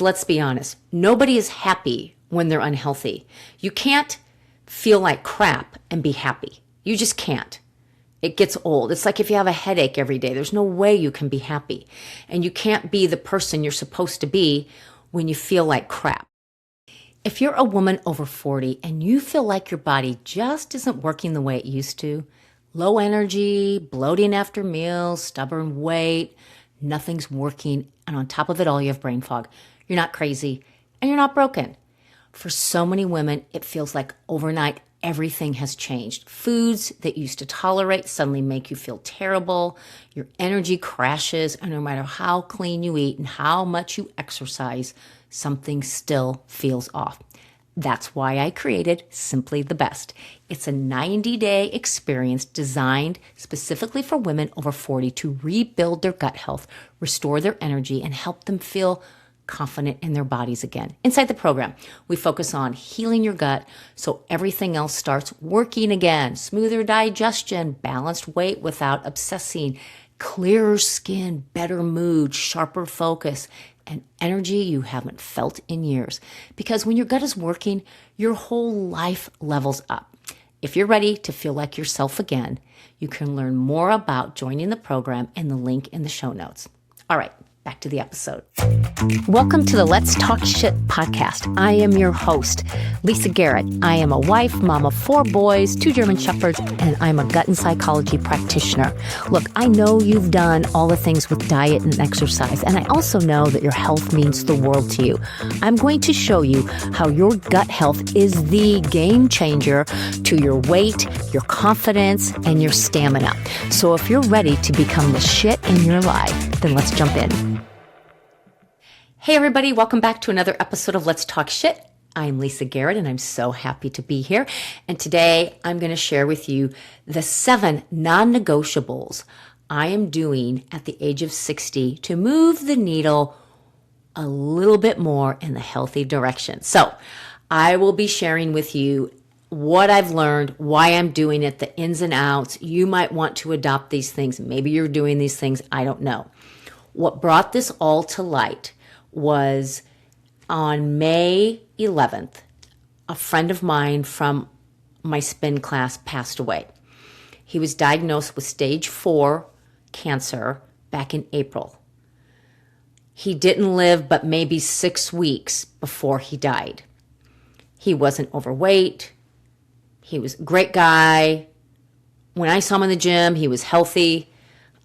Let's be honest. Nobody is happy when they're unhealthy. You can't feel like crap and be happy. You just can't. It gets old. It's like if you have a headache every day, there's no way you can be happy. And you can't be the person you're supposed to be when you feel like crap. If you're a woman over 40 and you feel like your body just isn't working the way it used to, low energy, bloating after meals, stubborn weight, nothing's working, and on top of it all, you have brain fog, you're not crazy and you're not broken. For so many women, it feels like overnight everything has changed. Foods that you used to tolerate suddenly make you feel terrible. Your energy crashes, and no matter how clean you eat and how much you exercise, something still feels off. That's why I created Simply the Best. It's a 90-day experience designed specifically for women over 40 to rebuild their gut health, restore their energy, and help them feel confident in their bodies again. Inside the program, we focus on healing your gut so everything else starts working again. Smoother digestion, balanced weight without obsessing, clearer skin, better mood, sharper focus, and energy you haven't felt in years. Because when your gut is working, your whole life levels up. If you're ready to feel like yourself again, you can learn more about joining the program in the link in the show notes. All right, back to the episode. Welcome to the Let's Talk Shit podcast. I am your host, Lisa Garrett. I am a wife, mom of 4 boys, 2 German Shepherds, and I'm a gut and psychology practitioner. Look, I know you've done all the things with diet and exercise, and I also know that your health means the world to you. I'm going to show you how your gut health is the game changer to your weight, your confidence, and your stamina. So if you're ready to become the shit in your life, then let's jump in. Hey everybody, welcome back to another episode of Let's Talk Shit. I'm Lisa Garrett and I'm so happy to be here. And today I'm going to share with you the 7 non-negotiables I am doing at the age of 60 to move the needle a little bit more in the healthy direction. So I will be sharing with you what I've learned, why I'm doing it, the ins and outs. You might want to adopt these things. Maybe you're doing these things. I don't know. What brought this all to light was on May 11th, a friend of mine from my spin class passed away. He was diagnosed with stage 4 cancer back in April. He didn't live but maybe 6 weeks before he died. He wasn't overweight. He was a great guy. When I saw him in the gym, he was healthy.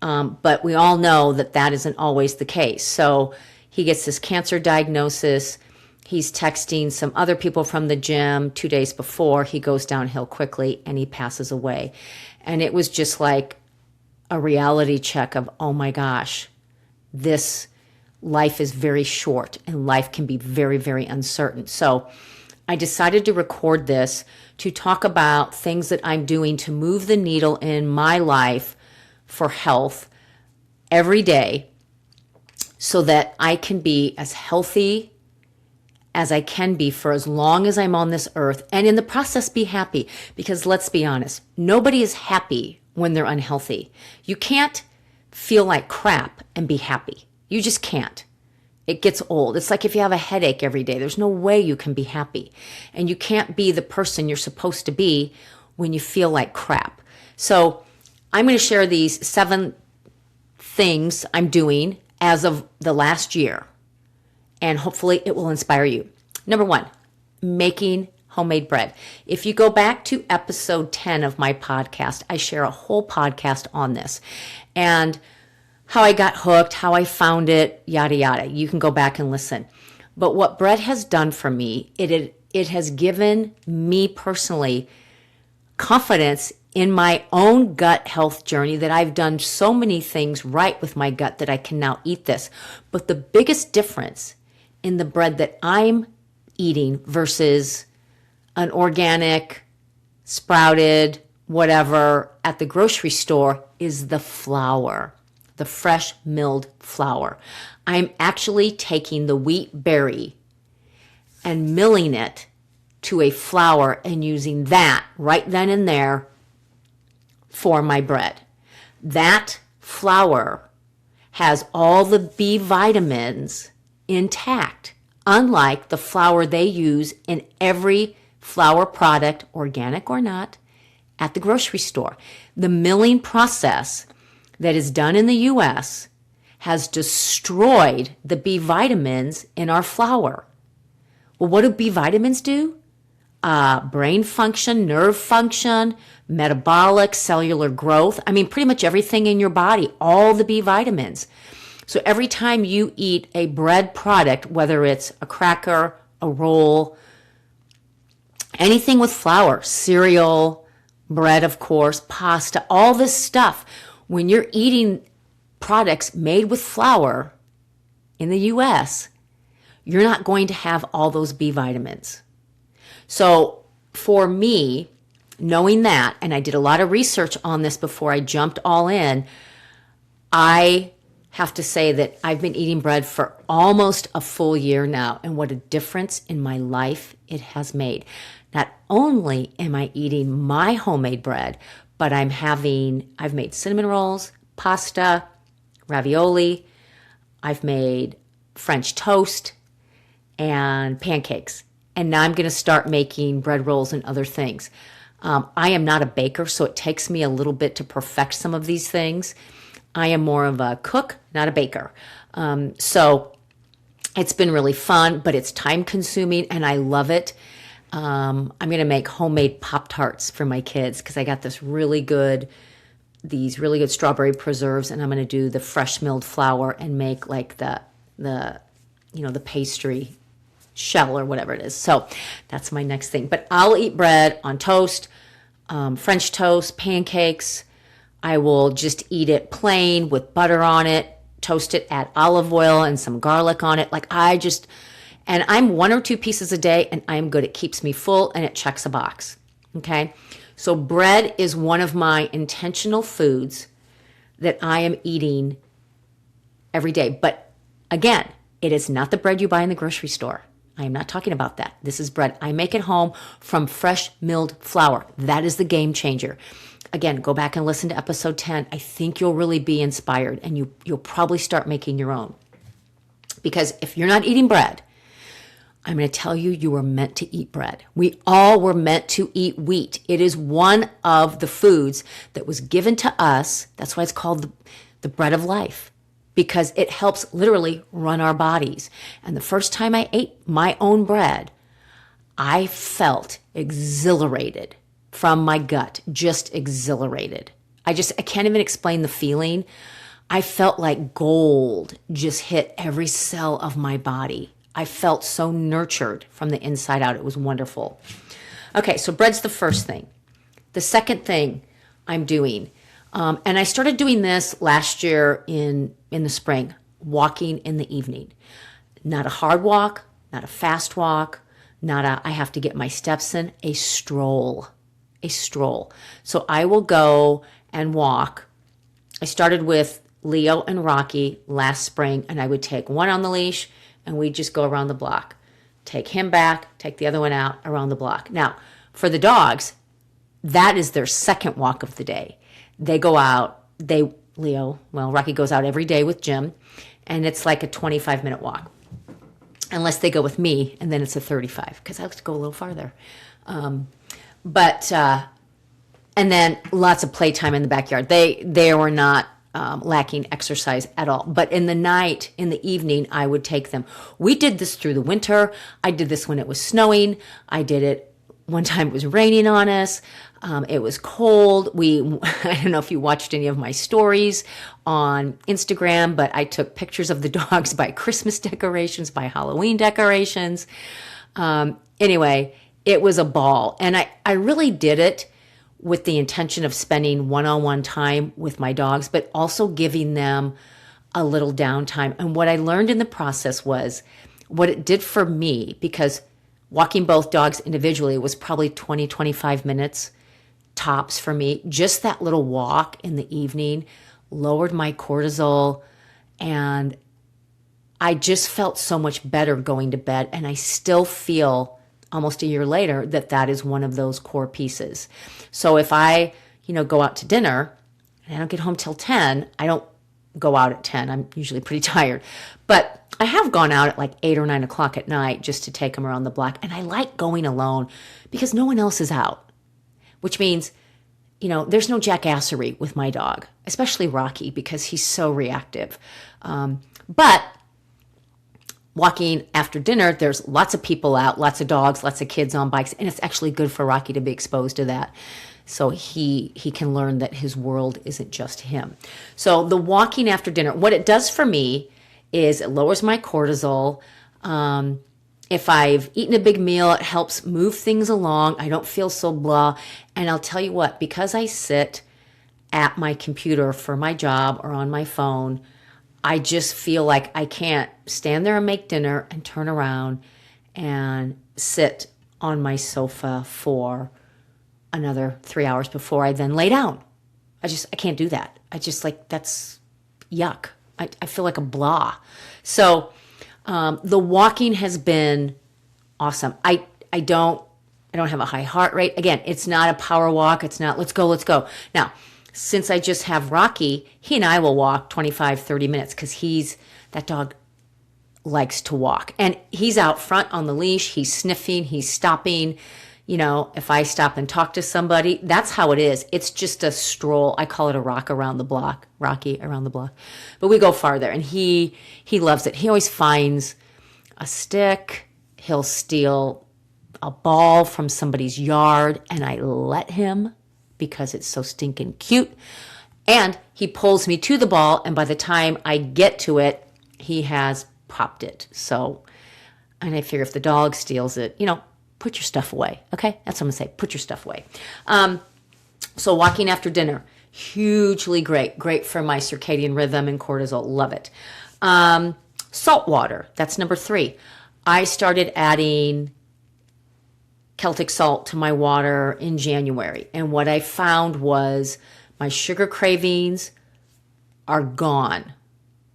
But we all know that that isn't always the case. So he gets this cancer diagnosis. He's texting some other people from the gym 2 days before. He goes downhill quickly and he passes away. And it was just like a reality check of, oh my gosh, this life is very short and life can be very, very uncertain. So I decided to record this to talk about things that I'm doing to move the needle in my life for health every day, so that I can be as healthy as I can be for as long as I'm on this earth, and in the process be happy. Because let's be honest, nobody is happy when they're unhealthy. You can't feel like crap and be happy. You just can't. It gets old. It's like if you have a headache every day, there's no way you can be happy. And you can't be the person you're supposed to be when you feel like crap. So I'm going to share these 7 things I'm doing as of the last year, and hopefully it will inspire you. Number 1, making homemade bread. If you go back to episode 10 of my podcast, I share a whole podcast on this and how I got hooked, how I found it, yada, yada. You can go back and listen. But what bread has done for me, it has given me personally confidence in my own gut health journey, that I've done so many things right with my gut that I can now eat this. But the biggest difference in the bread that I'm eating versus an organic, sprouted, whatever at the grocery store is the flour, the fresh milled flour. I'm actually taking the wheat berry and milling it to a flour and using that right then and there for my bread. That flour has all the B vitamins intact. unlike the flour they use in every flour product, organic or not, at the grocery store. The milling process that is done in the U.S. has destroyed the B vitamins in our flour. Well, what do B vitamins do? Brain function, nerve function, metabolic, cellular growth. I mean, pretty much everything in your body, all the B vitamins. So every time you eat a bread product, whether it's a cracker, a roll, anything with flour, cereal, bread, of course, pasta, all this stuff, when you're eating products made with flour in the U.S., you're not going to have all those B vitamins. So for me, knowing that, and I did a lot of research on this before I jumped all in, I have to say that I've been eating bread for almost a full year now, and what a difference in my life it has made. Not only am I eating my homemade bread, but I've made cinnamon rolls, pasta, ravioli, I've made French toast, and pancakes. And now I'm going to start making bread rolls and other things. I am not a baker, so it takes me a little bit to perfect some of these things. I am more of a cook, not a baker. So it's been really fun, but it's time consuming and I love it. I'm going to make homemade Pop-Tarts for my kids because I got these really good strawberry preserves, and I'm going to do the fresh milled flour and make like the pastry shell or whatever it is. So that's my next thing. But I'll eat bread on toast, French toast, pancakes. I will just eat it plain with butter on it, toast it, add olive oil and some garlic on it. And I'm 1 or 2 pieces a day and I'm good. It keeps me full and it checks a box. Okay. So bread is one of my intentional foods that I am eating every day. But again, it is not the bread you buy in the grocery store. I am not talking about that. This is bread I make at home from fresh milled flour. That is the game changer. Again, go back and listen to episode 10. I think you'll really be inspired and you'll probably start making your own. Because if you're not eating bread, I'm going to tell you, you were meant to eat bread. We all were meant to eat wheat. It is one of the foods that was given to us. That's why it's called the bread of life, because it helps literally run our bodies. And the first time I ate my own bread, I felt exhilarated from my gut, just exhilarated. I can't even explain the feeling. I felt like gold just hit every cell of my body. I felt so nurtured from the inside out. It was wonderful. Okay, so bread's the first thing. The second thing I'm doing, and I started doing this last year in the spring, walking in the evening. Not a hard walk, not a fast walk, I have to get my steps in, a stroll. So I will go and walk. I started with Leo and Rocky last spring, and I would take one on the leash, and we'd just go around the block. Take him back, take the other one out around the block. Now, for the dogs, that is their second walk of the day. They go out, Rocky goes out every day with Jim, and it's like a 25-minute walk. Unless they go with me, and then it's a 35, because I like to go a little farther. And then lots of playtime in the backyard. They were not lacking exercise at all. But in the night, in the evening, I would take them. We did this through the winter. I did this when it was snowing. I did it one time it was raining on us. It was cold. I don't know if you watched any of my stories on Instagram, but I took pictures of the dogs by Christmas decorations, by Halloween decorations. Anyway, it was a ball. And I really did it with the intention of spending one-on-one time with my dogs, but also giving them a little downtime. And what I learned in the process was what it did for me, because walking both dogs individually was probably 20, 25 minutes tops for me. Just that little walk in the evening lowered my cortisol, and I just felt so much better going to bed. And I still feel almost a year later that is one of those core pieces. So if I, go out to dinner and I don't get home till 10, I don't go out at 10. I'm usually pretty tired. But I have gone out at like 8 or 9 o'clock at night just to take him around the block. And I like going alone because no one else is out, which means, there's no jackassery with my dog, especially Rocky, because he's so reactive. But walking after dinner, there's lots of people out, lots of dogs, lots of kids on bikes, and it's actually good for Rocky to be exposed to that. So he can learn that his world isn't just him. So the walking after dinner, what it does for me is it lowers my cortisol. If I've eaten a big meal, it helps move things along. I don't feel so blah. And I'll tell you what, because I sit at my computer for my job or on my phone, I just feel like I can't stand there and make dinner and turn around and sit on my sofa for another 3 hours before I then lay down. I can't do that. That's yuck. I feel like a blah. So the walking has been awesome. I don't have a high heart rate. Again, it's not a power walk. It's not, let's go. Now, since I just have Rocky, he and I will walk 25, 30 minutes because that dog likes to walk. And he's out front on the leash. He's sniffing. He's stopping. If I stop and talk to somebody, that's how it is. It's just a stroll. I call it a Rocky around the block. But we go farther, and he loves it. He always finds a stick. He'll steal a ball from somebody's yard, and I let him because it's so stinking cute. And he pulls me to the ball, and by the time I get to it, he has popped it. So, and I figure if the dog steals it, put your stuff away, okay? That's what I'm going to say. Put your stuff away. So walking after dinner, hugely great for my circadian rhythm and cortisol. Love it. Salt water, that's number 3. I started adding Celtic salt to my water in January. And what I found was my sugar cravings are gone.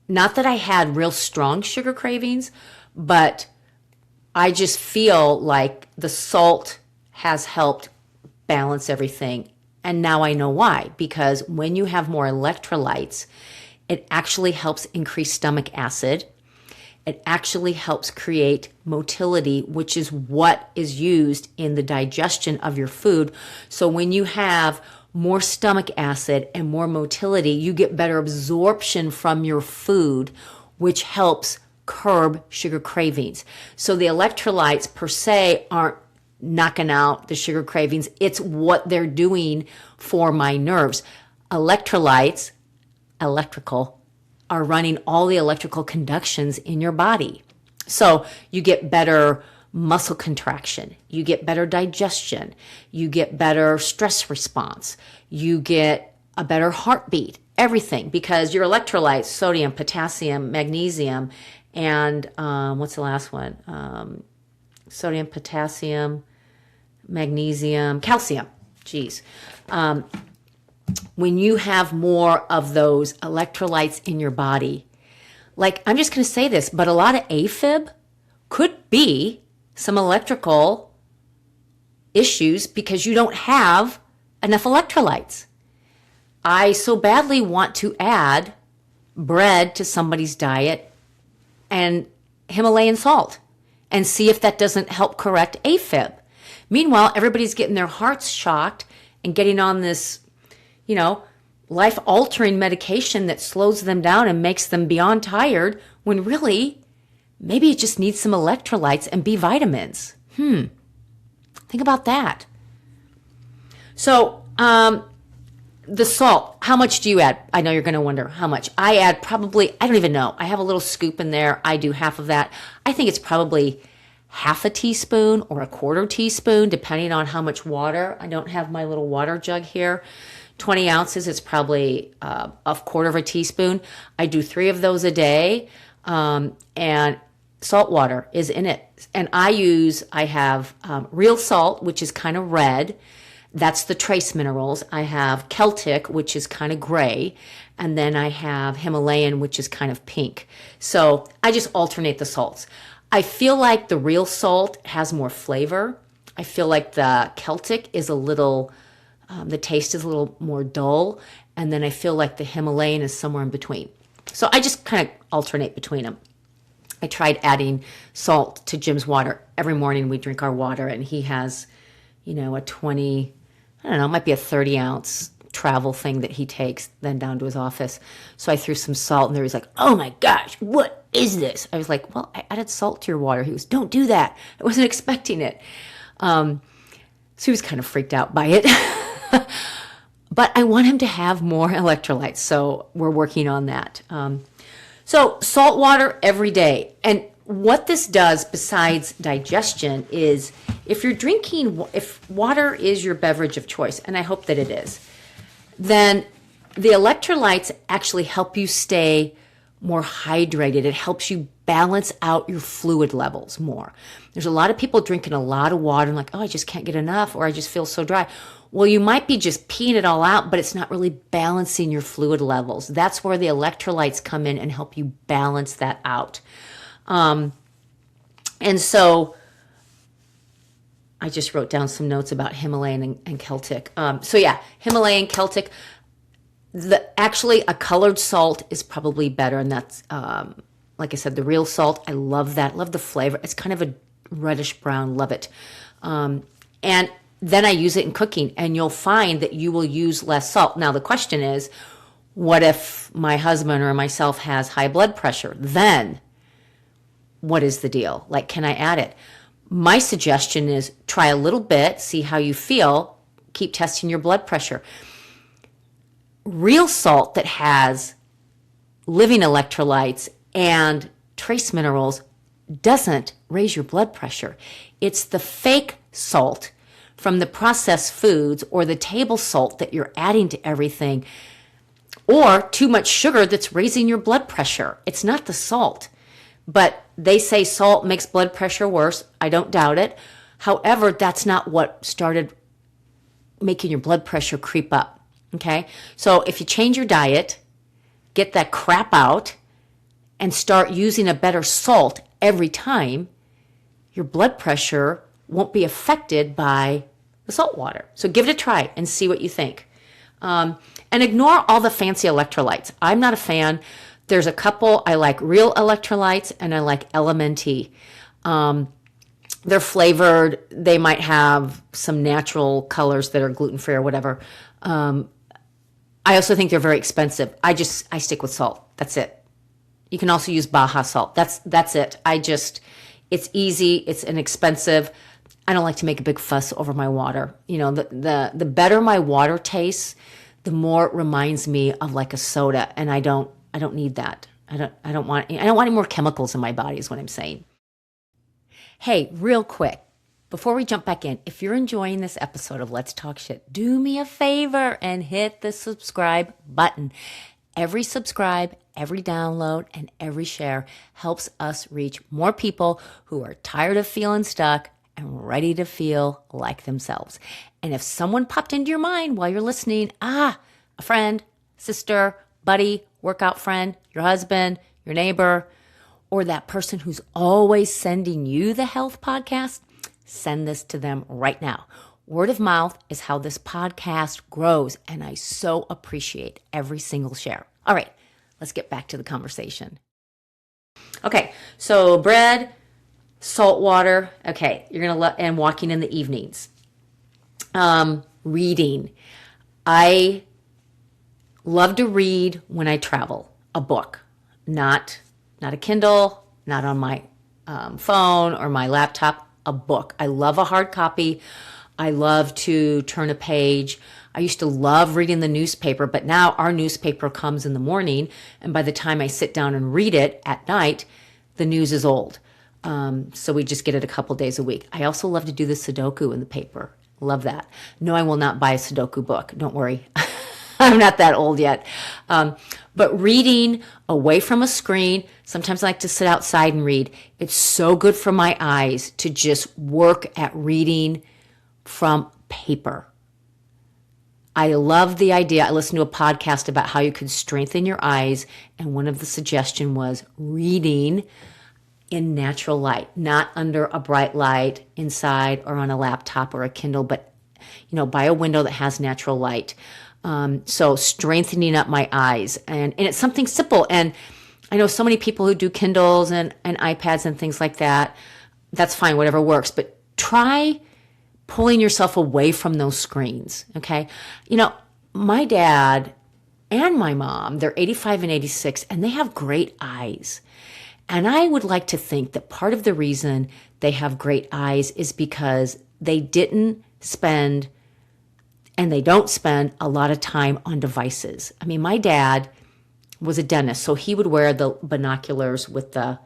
Not that I had real strong sugar cravings, but I just feel like the salt has helped balance everything. And now I know why. Because when you have more electrolytes, it actually helps increase stomach acid. It actually helps create motility, which is what is used in the digestion of your food. So when you have more stomach acid and more motility, you get better absorption from your food, which helps curb sugar cravings. So the electrolytes per se aren't knocking out the sugar cravings. It's what they're doing for my nerves. Electrolytes, electrical, are running all the electrical conductions in your body. So you get better muscle contraction, you get better digestion, you get better stress response, you get a better heartbeat, everything, because your electrolytes, sodium, potassium, magnesium, and what's the last one? Sodium, potassium, magnesium, calcium. Geez. When you have more of those electrolytes in your body, like, I'm just going to say this, but a lot of AFib could be some electrical issues because you don't have enough electrolytes. I so badly want to add bread to somebody's diet and Himalayan salt and see if that doesn't help correct AFib. Meanwhile, everybody's getting their hearts shocked and getting on this, life-altering medication that slows them down and makes them beyond tired, when really, maybe it just needs some electrolytes and B vitamins. Think about that. So, the salt, how much do you add? I know you're going to wonder how much. I add probably, I don't even know. I have a little scoop in there. I do half of that. I think it's probably half a teaspoon or a quarter teaspoon, depending on how much water. I don't have my little water jug here. 20 ounces, it's probably a quarter of a teaspoon. I do 3 of those a day, and salt water is in it. And I have real salt, which is kind of red. That's the trace minerals. I have Celtic, which is kind of gray. And then I have Himalayan, which is kind of pink. So I just alternate the salts. I feel like the real salt has more flavor. I feel like the Celtic is a little, the taste is a little more dull. And then I feel like the Himalayan is somewhere in between. So I just kind of alternate between them. I tried adding salt to Jim's water. Every morning we drink our water, and he has, a 20, I don't know, it might be a 30-ounce travel thing that he takes then down to his office. So I threw some salt in there. He's like, oh my gosh, what is this? I was like, well, I added salt to your water. He goes, don't do that. I wasn't expecting it. So he was kind of freaked out by it. But I want him to have more electrolytes, so we're working on that. So salt water every day. And what this does besides digestion is if water is your beverage of choice, and I hope that it is, then the electrolytes actually help you stay more hydrated. It helps you balance out your fluid levels more. There's a lot of people drinking a lot of water and like, oh, I just can't get enough, or I just feel so dry. Well, you might be just peeing it all out, but it's not really balancing your fluid levels. That's where the electrolytes come in and help you balance that out. And so I just wrote down some notes about Himalayan and Celtic. Himalayan, Celtic. Actually, a colored salt is probably better, and that's, like I said, the real salt. I love that. Love the flavor. It's kind of a reddish brown. Love it. And then I use it in cooking, and you'll find that you will use less salt. Now, the question is, what if my husband or myself has high blood pressure? Then what is the deal? Like, can I add it? My suggestion is try a little bit, see how you feel, keep testing your blood pressure. Real salt that has living electrolytes and trace minerals doesn't raise your blood pressure. It's the fake salt from the processed foods or the table salt that you're adding to everything, or too much sugar that's raising your blood pressure. It's not the salt. But they say salt makes blood pressure worse. I don't doubt it. However, that's not what started making your blood pressure creep up. Okay? So if you change your diet, get that crap out, and start using a better salt every time, your blood pressure won't be affected by the salt water. So give it a try and see what you think. And ignore all the fancy electrolytes. I'm not a fan. There's a couple I like, real electrolytes, and I like LMNT. They're flavored. They might have some natural colors that are gluten-free or whatever. I also think they're very expensive. I stick with salt. That's it. You can also use Baja salt. That's it. It's easy. It's inexpensive. I don't like to make a big fuss over my water. The better my water tastes, the more it reminds me of like a soda, and I don't need that. I don't want any more chemicals in my body is what I'm saying. Hey, real quick, before we jump back in, if you're enjoying this episode of Let's Talk Shit, do me a favor and hit the subscribe button. Every subscribe, every download, and every share helps us reach more people who are tired of feeling stuck and ready to feel like themselves. And if someone popped into your mind while you're listening, a friend, sister, buddy, workout friend, your husband, your neighbor, or that person who's always sending you the health podcast, send this to them right now. Word of mouth is how this podcast grows, and I so appreciate every single share. All right, let's get back to the conversation. Okay, so bread, salt water. Okay, you're gonna and walking in the evenings. Reading. I love to read when I travel. A book, not a Kindle, not on my phone or my laptop. A book. I love a hard copy. I love to turn a page. I used to love reading the newspaper, but now our newspaper comes in the morning, and by the time I sit down and read it at night, the news is old. So we just get it a couple days a week. I also love to do the Sudoku in the paper. Love that. No, I will not buy a Sudoku book. Don't worry. I'm not that old yet. But reading away from a screen, sometimes I like to sit outside and read. It's so good for my eyes to just work at reading from paper. I love the idea. I listened to a podcast about how you could strengthen your eyes, and one of the suggestion was reading in natural light, not under a bright light inside or on a laptop or a Kindle, but by a window that has natural light. So strengthening up my eyes, and it's something simple. And I know so many people who do Kindles and iPads and things like that. That's fine, whatever works. But try pulling yourself away from those screens, okay? My dad and my mom, they're 85 and 86, and they have great eyes. And I would like to think that part of the reason they have great eyes is because they didn't spend and they don't spend a lot of time on devices. I mean, my dad was a dentist, so he would wear the binoculars with the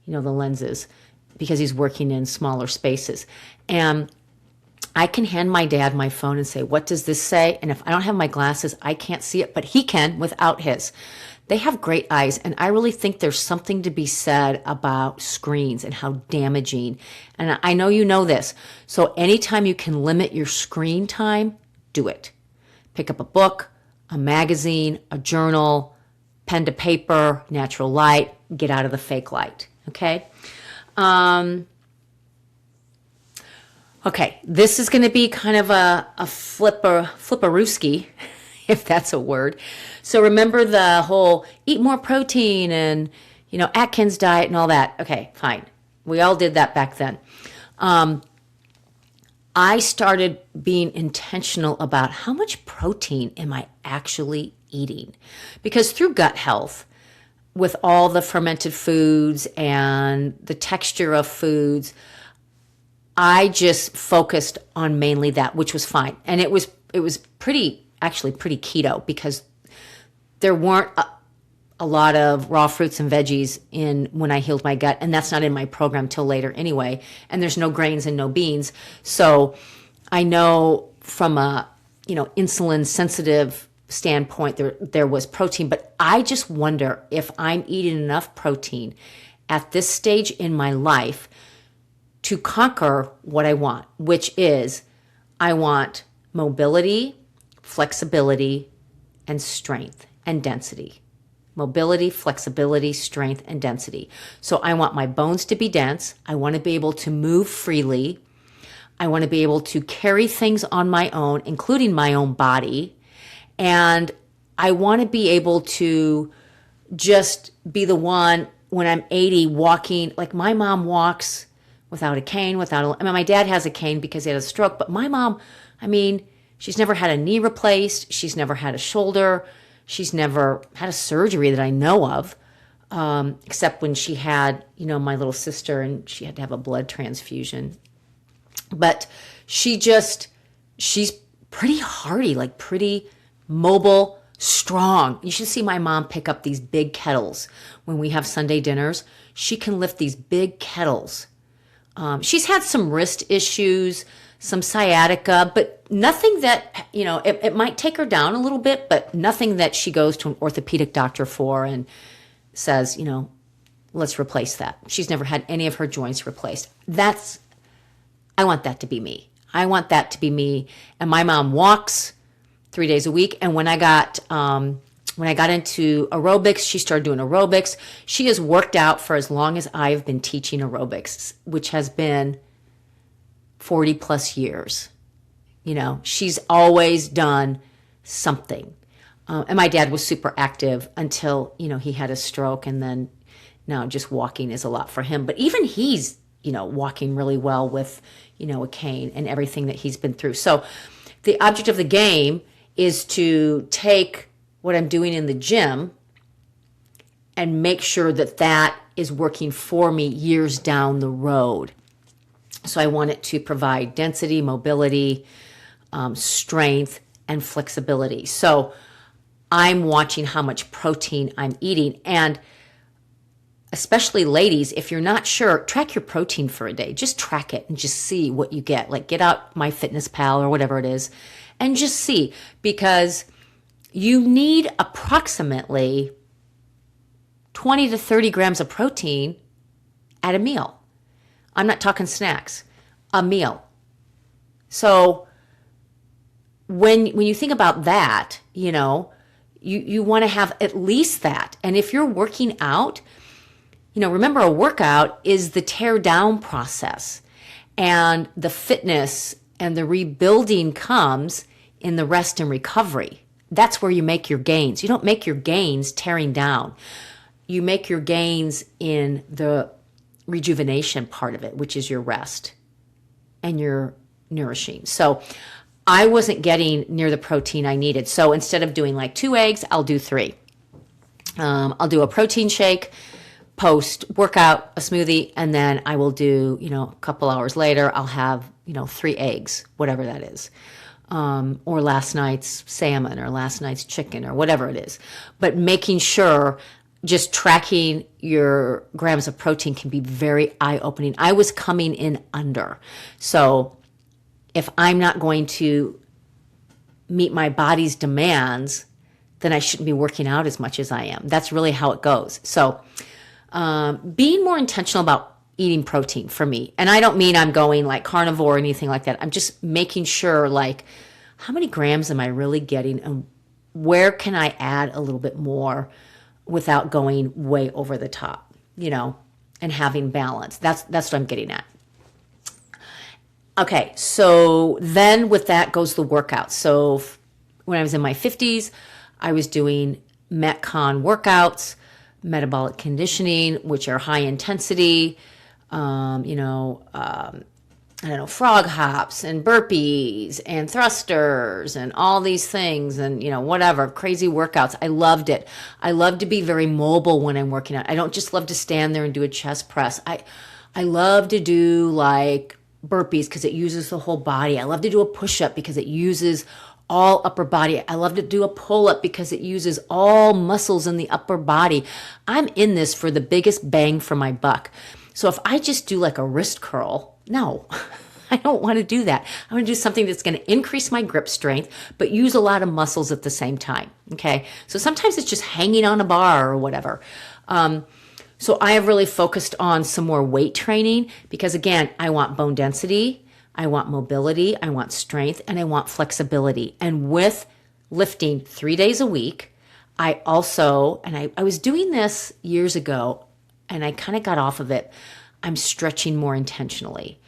lenses because he's working in smaller spaces. And I can hand my dad my phone and say, what does this say? And if I don't have my glasses, I can't see it, but he can without his. They have great eyes, and I really think there's something to be said about screens and how damaging. And I know you know this. So anytime you can limit your screen time, do it. Pick up a book, a magazine, a journal, pen to paper, natural light, get out of the fake light, okay? Okay, this is going to be kind of a flipperooski, if that's a word. So remember the whole eat more protein and, Atkins diet and all that. Okay, fine. We all did that back then. I started being intentional about how much protein am I actually eating? Because through gut health, with all the fermented foods and the texture of foods, I just focused on mainly that, which was fine. And it was pretty keto because there weren't a lot of raw fruits and veggies in when I healed my gut. And that's not in my program till later anyway. And there's no grains and no beans. So I know from a, insulin sensitive standpoint, there was protein, but I just wonder if I'm eating enough protein at this stage in my life to conquer what I want, which is I want mobility, flexibility, and strength and density. Mobility, flexibility, strength, and density. So I want my bones to be dense. I want to be able to move freely. I want to be able to carry things on my own, including my own body. And I want to be able to just be the one when I'm 80 walking, like my mom walks without a cane, my dad has a cane because he had a stroke, but my mom, she's never had a knee replaced. She's never had a shoulder. She's never had a surgery that I know of, except when she had, my little sister and she had to have a blood transfusion. But she's pretty hardy, like pretty mobile, strong. You should see my mom pick up these big kettles when we have Sunday dinners. She can lift these big kettles. She's had some wrist issues, some sciatica, but nothing that, it might take her down a little bit, but nothing that she goes to an orthopedic doctor for and says, let's replace that. She's never had any of her joints replaced. I want that to be me. I want that to be me. And my mom walks 3 days a week. And when I got into aerobics, she started doing aerobics. She has worked out for as long as I've been teaching aerobics, which has been 40 plus years. She's always done something. And my dad was super active until, he had a stroke, and then now just walking is a lot for him. But even he's, walking really well with, a cane and everything that he's been through. So the object of the game is to take what I'm doing in the gym and make sure that that is working for me years down the road. So I want it to provide density, mobility, strength, and flexibility. So I'm watching how much protein I'm eating. And especially ladies, if you're not sure, track your protein for a day. Just track it and just see what you get. Like get out MyFitnessPal or whatever it is and just see, because you need approximately 20 to 30 grams of protein at a meal. I'm not talking snacks, a meal. So when you think about that, you want to have at least that. And if you're working out, remember a workout is the tear down process, and the fitness and the rebuilding comes in the rest and recovery. That's where you make your gains. You don't make your gains tearing down. you make your gains in the rejuvenation part of it, which is your rest and your nourishing. So I wasn't getting near the protein I needed. So instead of doing like 2 eggs, I'll do 3. I'll do a protein shake, post workout, a smoothie, and then I will do, a couple hours later, I'll have, 3 eggs, whatever that is. Or last night's salmon or last night's chicken or whatever it is. But making sure just tracking your grams of protein can be very eye-opening. I was coming in under. So if I'm not going to meet my body's demands, then I shouldn't be working out as much as I am. That's really how it goes. So being more intentional about eating protein for me, and I don't mean I'm going like carnivore or anything like that. I'm just making sure like how many grams am I really getting and where can I add a little bit more without going way over the top, and having balance. That's what I'm getting at. Okay, so then with that goes the workout. So when I was in my 50s, I was doing Metcon workouts, metabolic conditioning, which are high intensity, frog hops and burpees and thrusters and all these things and, whatever, crazy workouts. I loved it. I love to be very mobile when I'm working out. I don't just love to stand there and do a chest press. I love to do like burpees because it uses the whole body. I love to do a push-up because it uses all upper body. I love to do a pull-up because it uses all muscles in the upper body. I'm in this for the biggest bang for my buck. So if I just do like a wrist curl, no, I don't want to do that. I want to do something that's going to increase my grip strength, but use a lot of muscles at the same time. Okay. So sometimes it's just hanging on a bar or whatever. So I have really focused on some more weight training because again, I want bone density, I want mobility, I want strength, and I want flexibility. And with lifting 3 days a week, I also, and I was doing this years ago and I kind of got off of it. I'm stretching more intentionally.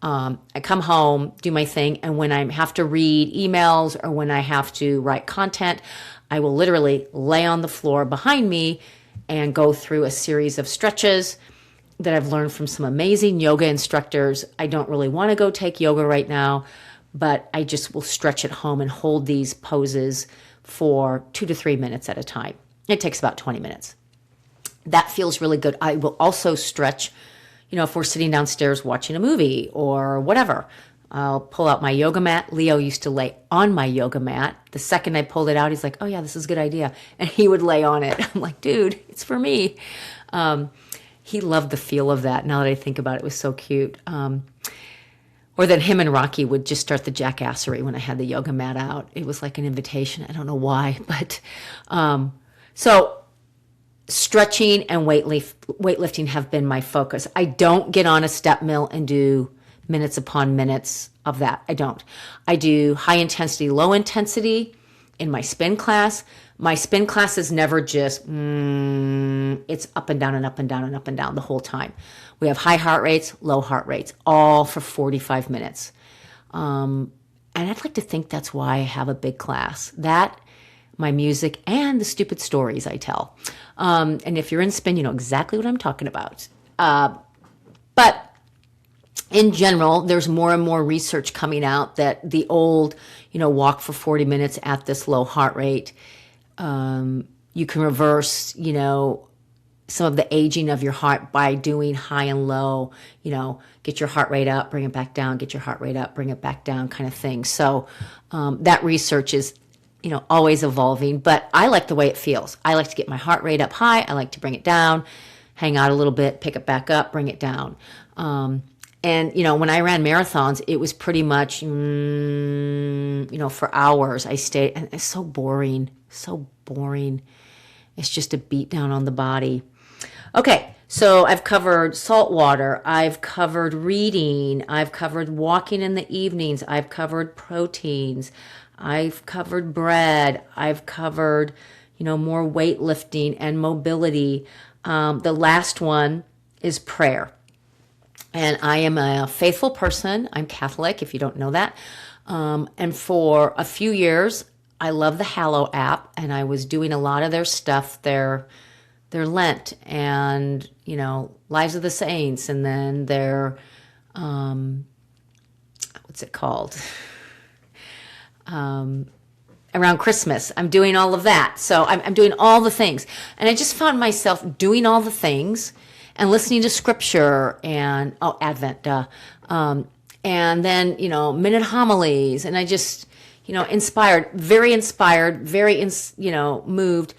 I come home, do my thing, and when I have to read emails or when I have to write content, I will literally lay on the floor behind me and go through a series of stretches that I've learned from some amazing yoga instructors. I don't really want to go take yoga right now, but I just will stretch at home and hold these poses for 2 to 3 minutes at a time. It takes about 20 minutes. That feels really good. I will also stretch, if we're sitting downstairs watching a movie or whatever. I'll pull out my yoga mat. Leo used to lay on my yoga mat. The second I pulled it out, he's like, oh yeah, this is a good idea. And he would lay on it. I'm like, dude, it's for me. He loved the feel of that. Now that I think about it, it was so cute. Or then him and Rocky would just start the jackassery when I had the yoga mat out. It was like an invitation. I don't know why, but so stretching and weightlifting have been my focus. I don't get on a step mill and do minutes upon minutes of that. I don't. I do high intensity, low intensity in my spin class. My spin class is never just, it's up and down and up and down and up and down the whole time. We have high heart rates, low heart rates, all for 45 minutes. And I'd like to think that's why I have a big class. That, my music, and the stupid stories I tell. And if you're in spin, you know exactly what I'm talking about. But in general, there's more and more research coming out that the old, walk for 40 minutes at this low heart rate, you can reverse, some of the aging of your heart by doing high and low, get your heart rate up, bring it back down, get your heart rate up, bring it back down kind of thing. So that research is, always evolving, but I like the way it feels. I like to get my heart rate up high. I like to bring it down, hang out a little bit, pick it back up, bring it down. And, when I ran marathons, it was pretty much, for hours I stayed, and it's so boring. It's just a beat down on the body. Okay, so I've covered salt water. I've covered reading. I've covered walking in the evenings. I've covered proteins. I've covered bread. I've covered, more weightlifting and mobility. The last one is prayer. And I am a faithful person. I'm Catholic, if you don't know that. And for a few years, I love the Hallow app, and I was doing a lot of their stuff, their their Lent and, Lives of the Saints, and then their, what's it called? Around Christmas. I'm doing all of that. So I'm doing all the things. And I just found myself doing all the things and listening to scripture and, Advent, and then, minute homilies. And I just, inspired, very, moved.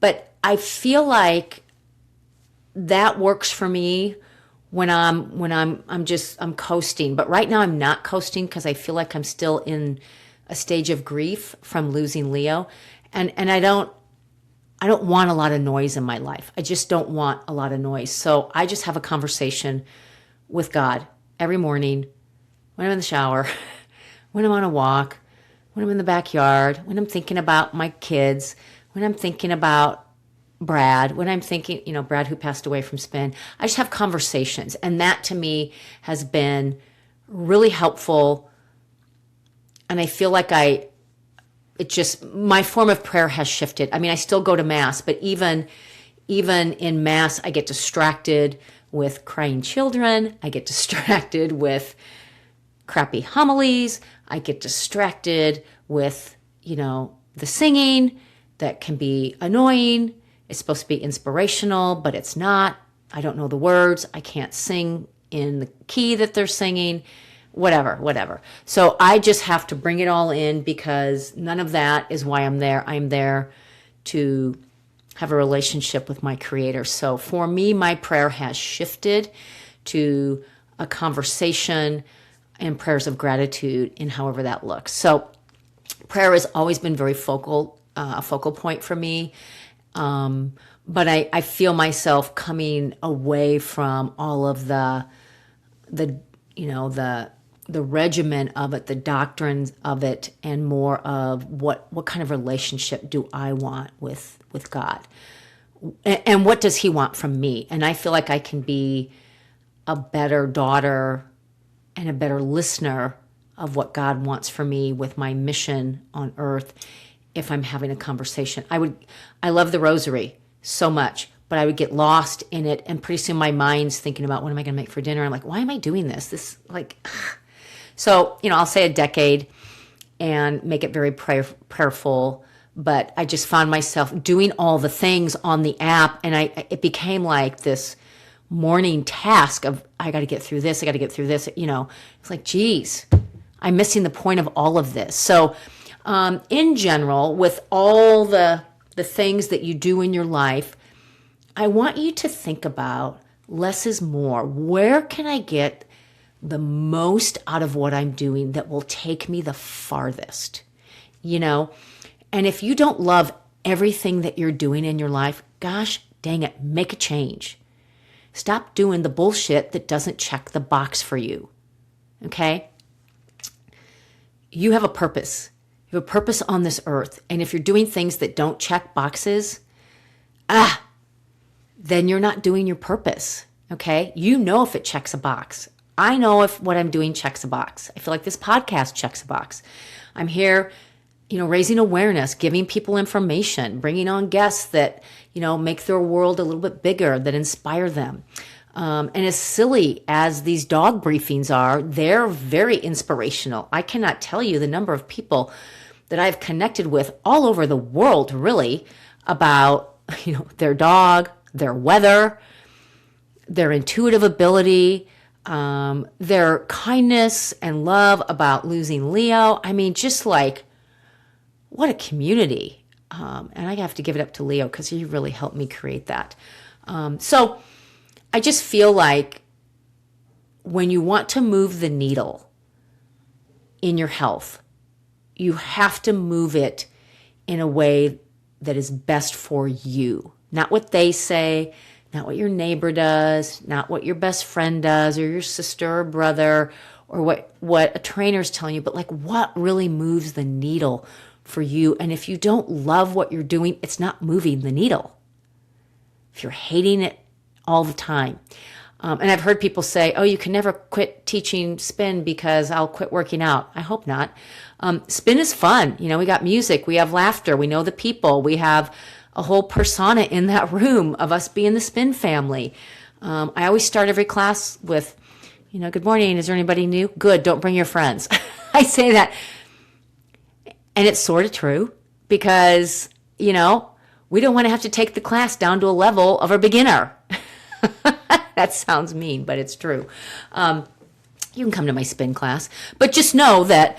But I feel like that works for me when I'm coasting. But right now I'm not coasting because I feel like I'm still in a stage of grief from losing Leo. And I don't want a lot of noise in my life. I just don't want a lot of noise. So I just have a conversation with God every morning when I'm in the shower, when I'm on a walk, when I'm in the backyard, when I'm thinking about my kids, when I'm thinking about Brad, when I'm thinking, Brad who passed away from spin. I just have conversations. And that to me has been really helpful. And I feel like my form of prayer has shifted. I mean, I still go to Mass, but even in Mass, I get distracted with crying children. I get distracted with crappy homilies. I get distracted with, the singing that can be annoying. It's supposed to be inspirational, but it's not. I don't know the words. I can't sing in the key that they're singing. Whatever. So I just have to bring it all in because none of that is why I'm there. I'm there to have a relationship with my Creator. So for me, my prayer has shifted to a conversation and prayers of gratitude in however that looks. So prayer has always been very a focal point for me. But I feel myself coming away from all of the regimen of it, the doctrines of it, and more of what kind of relationship do I want with God? And what does He want from me? And I feel like I can be a better daughter and a better listener of what God wants for me with my mission on earth if I'm having a conversation. I love the rosary so much, but I would get lost in it, and pretty soon my mind's thinking about what am I going to make for dinner? I'm like, why am I doing this? So, I'll say a decade and make it very prayerful, but I just found myself doing all the things on the app, and it became like this morning task of, I got to get through this. It's like, geez, I'm missing the point of all of this. So, in general, with all the things that you do in your life, I want you to think about less is more. Where can I get the most out of what I'm doing that will take me the farthest? And if you don't love everything that you're doing in your life, gosh dang it, make a change. Stop doing the bullshit that doesn't check the box for you. Okay? You have a purpose. You have a purpose on this earth. And if you're doing things that don't check boxes, then you're not doing your purpose. Okay? You know if it checks a box. I know if what I'm doing checks a box. I feel like this podcast checks a box. I'm here, raising awareness, giving people information, bringing on guests that, make their world a little bit bigger, that inspire them. And as silly as these dog briefings are, they're very inspirational. I cannot tell you the number of people that I've connected with all over the world, really, about, their dog, their weather, their intuitive ability, their kindness and love about losing Leo. I mean, just like, what a community. And I have to give it up to Leo because he really helped me create that. So I just feel like when you want to move the needle in your health, you have to move it in a way that is best for you. Not what they say, not what your neighbor does, not what your best friend does, or your sister or brother, or what a trainer's telling you, but like what really moves the needle for you. And if you don't love what you're doing, it's not moving the needle. If you're hating it all the time. And I've heard people say, you can never quit teaching spin because I'll quit working out. I hope not. Spin is fun. We got music, we have laughter, we know the people, we have a whole persona in that room of us being the spin family. I always start every class with, good morning. Is there anybody new? Good. Don't bring your friends. I say that. And it's sort of true because, we don't want to have to take the class down to a level of a beginner. That sounds mean, but it's true. You can come to my spin class, but just know that,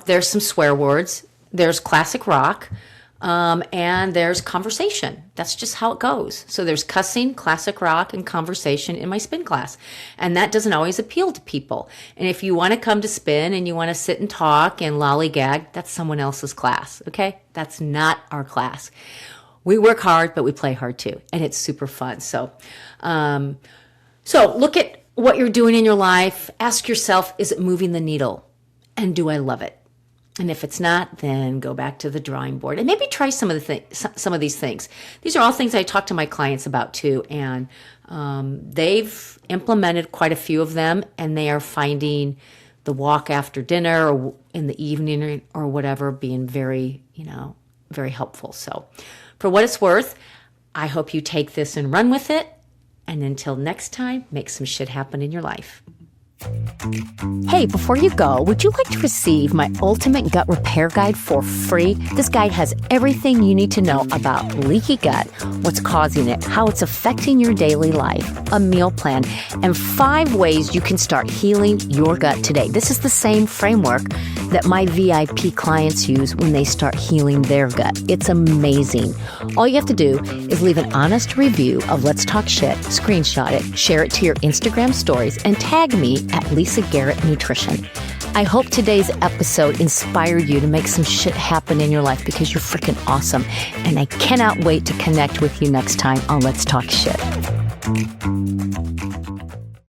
there's some swear words, there's classic rock, and there's conversation. That's just how it goes. So there's cussing, classic rock, and conversation in my spin class. And that doesn't always appeal to people. And if you want to come to spin and you want to sit and talk and lollygag, that's someone else's class, okay? That's not our class. We work hard, but we play hard too. And it's super fun. So look at what you're doing in your life. Ask yourself, is it moving the needle? And do I love it? And if it's not, then go back to the drawing board and maybe try some of these things. These are all things I talk to my clients about too, and they've implemented quite a few of them, and they are finding the walk after dinner or in the evening or whatever being very, very helpful. So, for what it's worth, I hope you take this and run with it. And until next time, make some shit happen in your life. Hey, before you go, would you like to receive my ultimate gut repair guide for free? This guide has everything you need to know about leaky gut, what's causing it, how it's affecting your daily life, a meal plan, and 5 ways you can start healing your gut today. This is the same framework that my VIP clients use when they start healing their gut. It's amazing. All you have to do is leave an honest review of Let's Talk Shit, screenshot it, share it to your Instagram stories, and tag me at Lisa Garrett Nutrition. I hope today's episode inspired you to make some shit happen in your life because you're freaking awesome. And I cannot wait to connect with you next time on Let's Talk Shit.